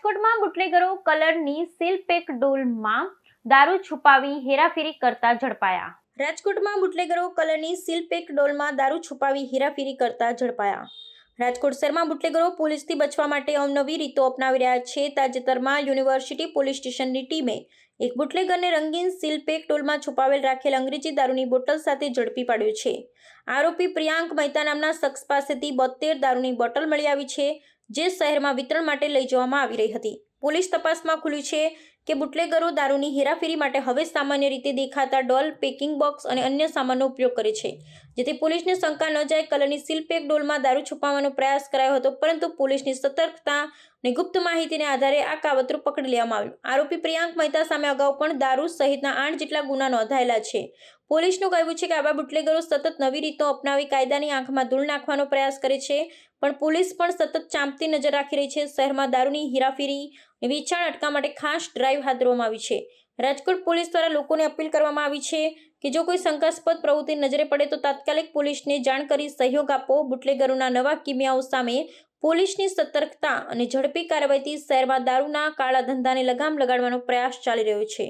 રાજકોટમાં બુટલેગરો કલરની seal pack ડોલમાં દારૂ છુપાવી હેરાફેરી કરતા ઝડપાયા. રાજકોટમાં બુટલેગરો કલરની સીલ પેક ડોલમાં દારૂ છુપાવી હેરાફેરી કરતા ઝડપાયા. રાજકોટ શહેરમાં બુટલેગરો પોલીસથી બચવા માટે અવનવી રીતો અપનાવી રહ્યા છે. તાજેતરમાં યુનિવર્સિટી પોલીસ સ્ટેશનની ટીમે એક બુટલેગરને રંગીન સીલ પેક ડોલમાં છુપાવેલ રાખેલ અંગ્રેજી દારૂની બોટલ સાથે ઝડપી પાડ્યો છે. આરોપી પ્રિયાંક મહેતા નામના શખ્સ પાસેથી 72 દારૂની બોટલ મળી આવી છે, જે શહેરમાં વિતરણ માટે લઈ જવામાં આવી રહી હતી. પોલીસ તપાસમાં ખુલ્યું છે કે બુટલેગરો દારૂની હેરાફેરી માટે હવે સામાન્ય રીતે દેખાતા ડોલ, પેકિંગ બોક્સ અને અન્ય સામાનનો ઉપયોગ કરે છે, જેથી પોલીસને શંકા ન જાય. કલરની સીલ પેક ડોલમાં દારૂ છુપાવવાનો પ્રયાસ કરાયો હતો, પરંતુ પોલીસની સતર્કતા અને ગુપ્ત માહિતીને આધારે આ કાવતરું પકડી લેવામાં આવ્યું. આરોપી પ્રિયાંક મહેતા સામે અગાઉ પણ દારૂ સહિતના 8 જેટલા ગુના નોંધાયેલા છે. પોલીસનું કહેવું છે કે આવા બુટલેગરો સતત નવી રીતો અપનાવી કાયદાની આંખમાં ધૂળ નાખવાનો પ્રયાસ કરે છે, પણ પોલીસ પણ સતત ચાંપતી નજર રાખી રહી છે. શહેરમાં દારૂની હેરાફેરી અને વેચાણ અટકાવવા માટે ખાસ ડ્રાઈવ હાથ ધરવામાં આવી છે. રાજકોટ પોલીસ દ્વારા લોકોને અપીલ કરવામાં આવી છે કે જો કોઈ શંકાસ્પદ પ્રવૃત્તિ નજરે પડે તો તાત્કાલિક પોલીસને જાણ કરી સહયોગ આપો. બુટલેગરોના નવા કિમિયાઓ સામે પોલીસની સતર્કતા અને ઝડપી કાર્યવાહીથી શહેરમાં દારૂના કાળા ધંધાને લગામ લગાડવાનો પ્રયાસ ચાલી રહ્યો છે.